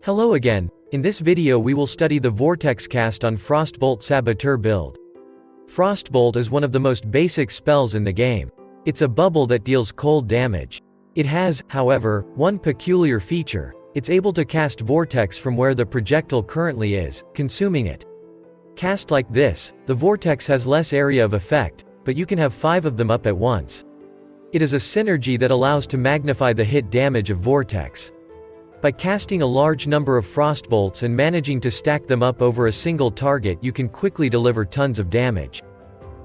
Hello again. In this video we will study the Vortex cast on Frostbolt Saboteur build. Frostbolt is one of the most basic spells in the game. It's a bubble that deals cold damage. It has, however, one peculiar feature: it's able to cast Vortex from where the projectile currently is, consuming it. Cast like this, the Vortex has less area of effect, but you can have 5 of them up at once. It is a synergy that allows to magnify the hit damage of Vortex. By casting a large number of Frostbolts and managing to stack them up over a single target, you can quickly deliver tons of damage.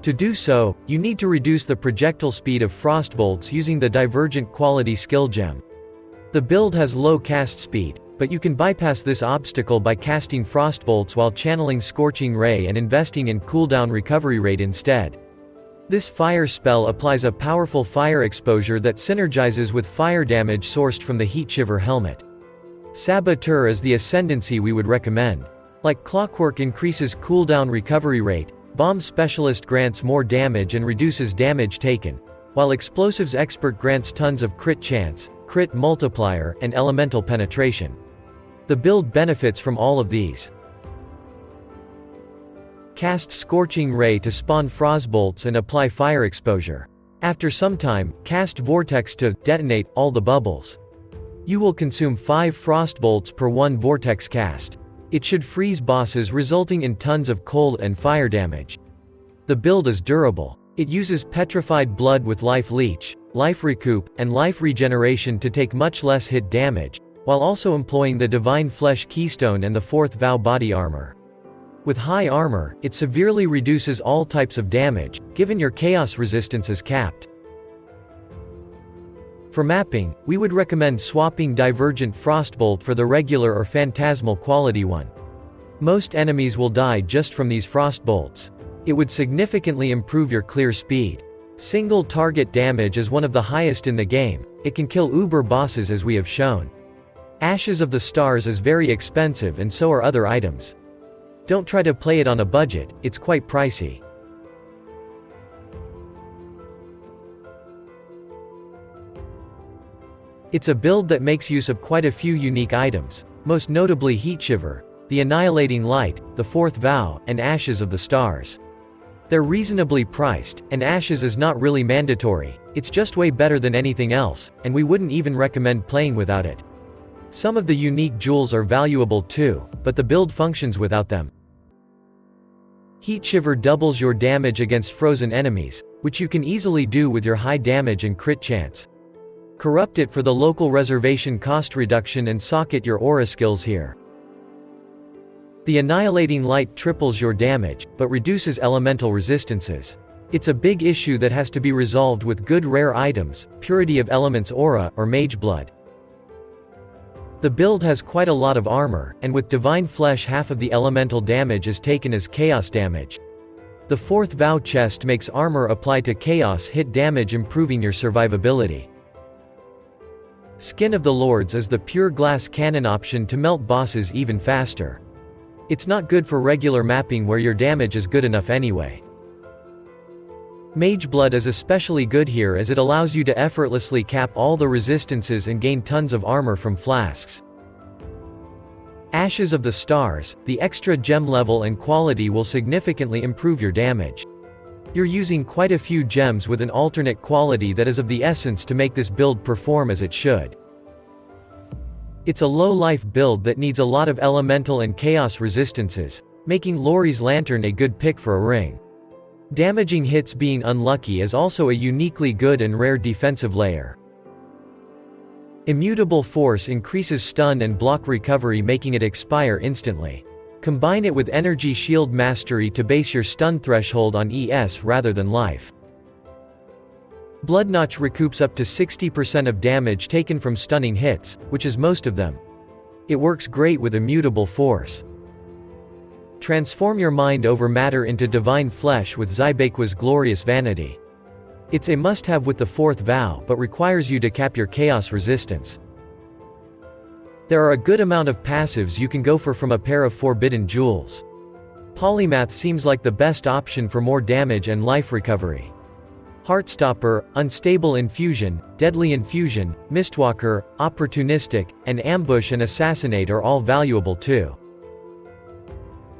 To do so, you need to reduce the projectile speed of Frostbolts using the Divergent Quality skill gem. The build has low cast speed, but you can bypass this obstacle by casting Frostbolts while channeling Scorching Ray and investing in cooldown recovery rate instead. This fire spell applies a powerful fire exposure that synergizes with fire damage sourced from the Heat Shiver helmet. Saboteur is the ascendancy we would recommend. Like clockwork increases cooldown recovery rate, Bomb Specialist grants more damage and reduces damage taken, while Explosives Expert grants tons of crit chance, crit multiplier, and elemental penetration. The build benefits from all of these. Cast Scorching Ray to spawn Frostbolts and apply fire exposure. After some time, cast Vortex to detonate all the bubbles. You will consume 5 Frostbolts per 1 Vortex cast. It should freeze bosses, resulting in tons of cold and fire damage. The build is durable. It uses Petrified Blood with Life Leech, Life Recoup, and Life Regeneration to take much less hit damage, while also employing the Divine Flesh Keystone and the 4th Vow body armor. With high armor, it severely reduces all types of damage, given your chaos resistance is capped. For mapping, we would recommend swapping Divergent Frostbolt for the regular or Phantasmal quality one. Most enemies will die just from these Frostbolts. It would significantly improve your clear speed. Single target damage is one of the highest in the game. It can kill uber bosses, as we have shown. Ashes of the Stars is very expensive, and so are other items. Don't try to play it on a budget, it's quite pricey. It's a build that makes use of quite a few unique items, most notably Heat Shiver, the Annihilating Light, the 4th Vow, and Ashes of the Stars. They're reasonably priced, and Ashes is not really mandatory, it's just way better than anything else, and we wouldn't even recommend playing without it. Some of the unique jewels are valuable too, but the build functions without them. Heat Shiver doubles your damage against frozen enemies, which you can easily do with your high damage and crit chance. Corrupt it for the local reservation cost reduction and socket your aura skills here. The Annihilating Light triples your damage, but reduces elemental resistances. It's a big issue that has to be resolved with good rare items, Purity of Elements Aura, or Mage Blood. The build has quite a lot of armor, and with Divine Flesh half of the elemental damage is taken as chaos damage. The 4th Vow chest makes armor apply to chaos hit damage, improving your survivability. Skin of the Lords is the pure glass cannon option to melt bosses even faster. It's not good for regular mapping where your damage is good enough anyway. Mage Blood is especially good here as it allows you to effortlessly cap all the resistances and gain tons of armor from Flasks. Ashes of the Stars, the extra gem level and quality will significantly improve your damage. You're using quite a few gems with an alternate quality that is of the essence to make this build perform as it should. It's a low-life build that needs a lot of elemental and chaos resistances, making Lori's Lantern a good pick for a ring. Damaging hits being unlucky is also a uniquely good and rare defensive layer. Immutable Force increases stun and block recovery, making it expire instantly. Combine it with Energy Shield Mastery to base your stun threshold on ES rather than life. Blood Notch recoups up to 60% of damage taken from stunning hits, which is most of them. It works great with Immutable Force. Transform your mind over matter into Divine Flesh with Zybaqua's Glorious Vanity. It's a must-have with the 4th Vow, but requires you to cap your chaos resistance. There are a good amount of passives you can go for from a pair of Forbidden Jewels. Polymath seems like the best option for more damage and life recovery. Heartstopper, Unstable Infusion, Deadly Infusion, Mistwalker, Opportunistic, and Ambush and Assassinate are all valuable too.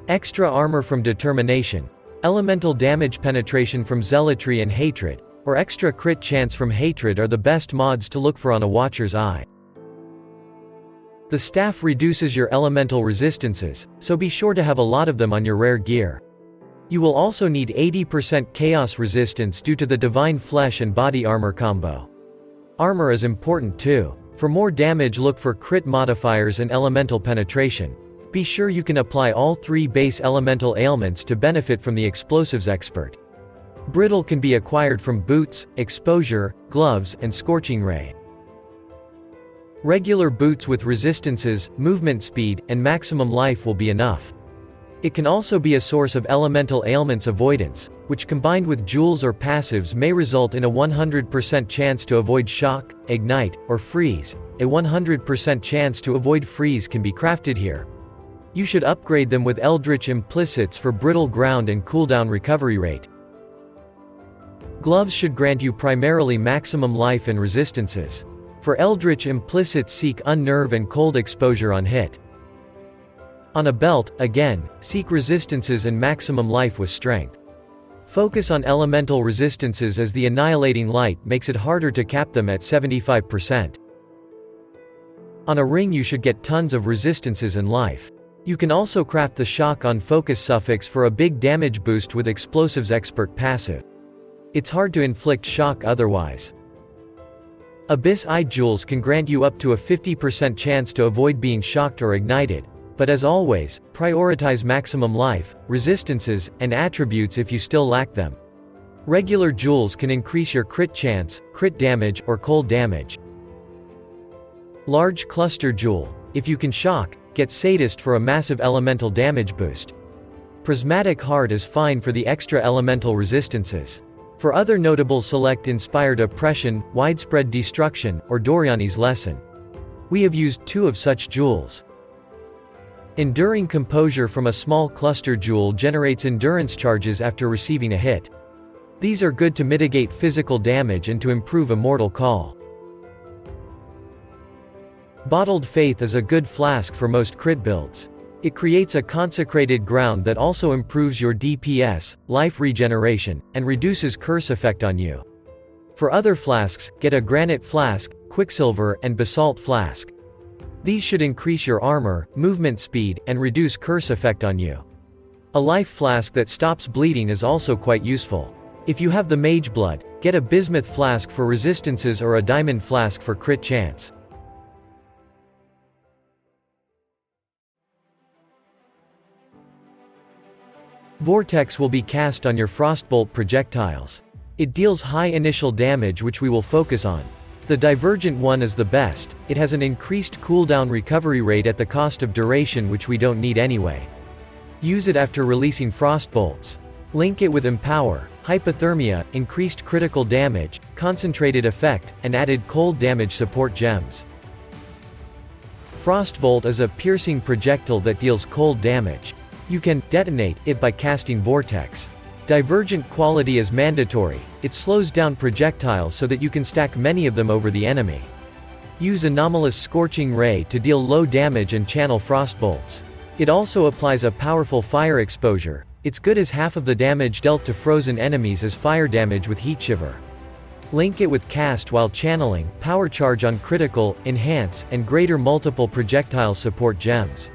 Extra Armor from Determination, Elemental Damage Penetration from Zealotry and Hatred, or Extra Crit Chance from Hatred are the best mods to look for on a Watcher's Eye. The staff reduces your elemental resistances, so be sure to have a lot of them on your rare gear. You will also need 80% chaos resistance due to the divine flesh and body armor combo. Armor is important too. For more damage, look for crit modifiers and elemental penetration. Be sure you can apply all 3 base elemental ailments to benefit from the explosives expert. Brittle can be acquired from boots, exposure, gloves, and scorching ray. Regular boots with resistances, movement speed, and maximum life will be enough. It can also be a source of elemental ailments avoidance, which combined with jewels or passives may result in a 100% chance to avoid shock, ignite, or freeze. A 100% chance to avoid freeze can be crafted here. You should upgrade them with Eldritch Implicits for brittle ground and cooldown recovery rate. Gloves should grant you primarily maximum life and resistances. For Eldritch Implicits, seek Unnerve and Cold Exposure on hit. On a belt, again, seek resistances and maximum life with strength. Focus on elemental resistances as the Annihilating Light makes it harder to cap them at 75%. On a ring you should get tons of resistances and life. You can also craft the Shock on Focus suffix for a big damage boost with Explosives Expert passive. It's hard to inflict shock otherwise. Abyss Eye Jewels can grant you up to a 50% chance to avoid being shocked or ignited. But as always, prioritize maximum life, resistances, and attributes if you still lack them. Regular jewels can increase your crit chance, crit damage, or cold damage. Large Cluster Jewel. If you can shock, get Sadist for a massive elemental damage boost. Prismatic Heart is fine for the extra elemental resistances. For other notables, select Inspired Oppression, Widespread Destruction, or Doriani's Lesson. We have used 2 of such jewels. Enduring Composure from a small cluster jewel generates endurance charges after receiving a hit. These are good to mitigate physical damage and to improve Immortal Call. Bottled Faith is a good flask for most crit builds. It creates a consecrated ground that also improves your DPS, life regeneration, and reduces curse effect on you. For other flasks, get a Granite Flask, Quicksilver, and Basalt Flask. These should increase your armor, movement speed, and reduce curse effect on you. A life flask that stops bleeding is also quite useful. If you have the Mage Blood, get a Bismuth Flask for resistances or a Diamond Flask for crit chance. Vortex will be cast on your Frostbolt projectiles. It deals high initial damage, which we will focus on. The Divergent one is the best. It has an increased cooldown recovery rate at the cost of duration, which we don't need anyway. Use it after releasing Frostbolts. Link it with Empower, Hypothermia, increased critical damage, concentrated effect, and added cold damage support gems. Frostbolt is a piercing projectile that deals cold damage. You can detonate it by casting Vortex. Divergent quality is mandatory. It slows down projectiles so that you can stack many of them over the enemy. Use Anomalous Scorching Ray to deal low damage and channel Frostbolts. It also applies a powerful fire exposure. It's good as half of the damage dealt to frozen enemies as fire damage with Heat Shiver. Link it with Cast while channeling, Power Charge on critical, enhance, and greater multiple projectile support gems.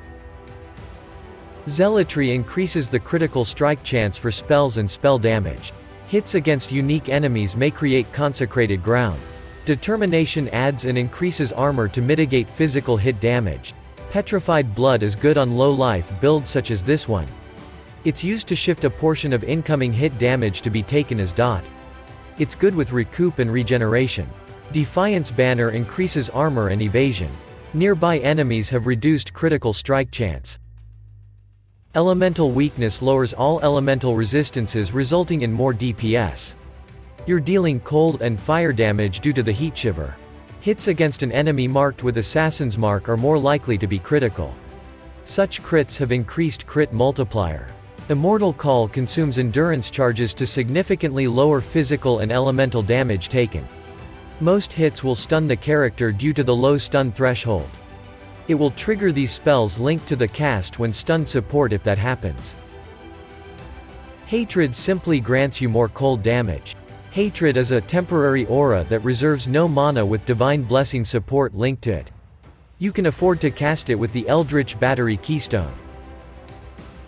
Zealotry increases the critical strike chance for spells and spell damage. Hits against unique enemies may create consecrated ground. Determination adds and increases armor to mitigate physical hit damage. Petrified Blood is good on low-life builds such as this one. It's used to shift a portion of incoming hit damage to be taken as dot. It's good with recoup and regeneration. Defiance Banner increases armor and evasion. Nearby enemies have reduced critical strike chance. Elemental Weakness lowers all elemental resistances, resulting in more DPS. You're dealing cold and fire damage due to the Heat Shiver. Hits against an enemy marked with Assassin's Mark are more likely to be critical. Such crits have increased crit multiplier. Immortal Call consumes endurance charges to significantly lower physical and elemental damage taken. Most hits will stun the character due to the low stun threshold. It will trigger these spells linked to the cast when stunned support if that happens. Hatred simply grants you more cold damage. Hatred is a temporary aura that reserves no mana with Divine Blessing support linked to it. You can afford to cast it with the Eldritch Battery Keystone.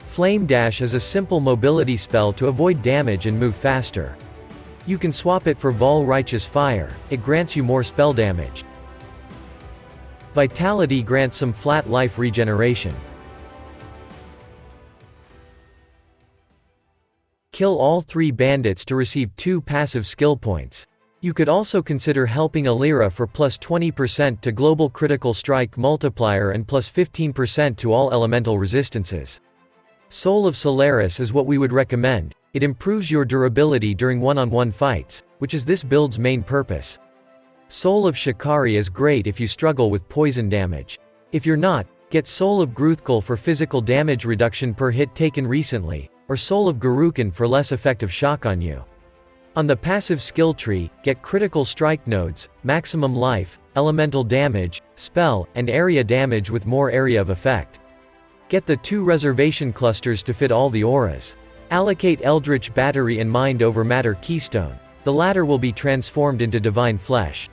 Flame Dash is a simple mobility spell to avoid damage and move faster. You can swap it for Vol Righteous Fire, it grants you more spell damage. Vitality grants some flat life regeneration. Kill all 3 bandits to receive 2 passive skill points. You could also consider helping Alira for plus 20% to Global Critical Strike Multiplier and plus 15% to all elemental resistances. Soul of Solaris is what we would recommend. It improves your durability during one-on-one fights, which is this build's main purpose. Soul of Shikari is great if you struggle with poison damage. If you're not, get Soul of Gruthkul for physical damage reduction per hit taken recently, or Soul of Garukin for less effective shock on you. On the passive skill tree, get critical strike nodes, maximum life, elemental damage, spell, and area damage with more area of effect. Get the 2 reservation clusters to fit all the auras. Allocate Eldritch Battery and Mind over Matter Keystone. The latter will be transformed into Divine Flesh.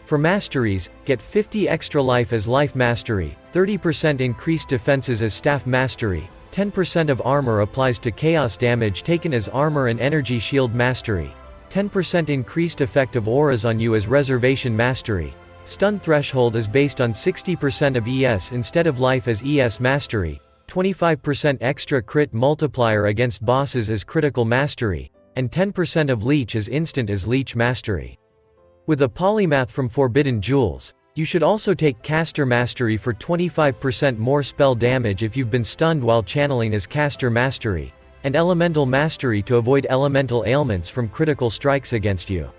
For masteries, get 50 extra life as Life Mastery, 30% increased defenses as Staff Mastery, 10% of armor applies to chaos damage taken as Armor and Energy Shield Mastery, 10% increased effect of auras on you as Reservation Mastery. Stun threshold is based on 60% of ES instead of life as ES Mastery, 25% extra crit multiplier against bosses as Critical Mastery, and 10% of Leech as Instant as Leech Mastery. With a Polymath from Forbidden Jewels, you should also take Caster Mastery for 25% more spell damage if you've been stunned while channeling as Caster Mastery, and Elemental Mastery to avoid elemental ailments from critical strikes against you.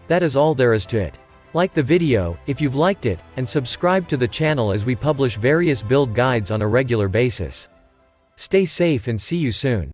That is all there is to it. Like the video, if you've liked it, and subscribe to the channel as we publish various build guides on a regular basis. Stay safe and see you soon.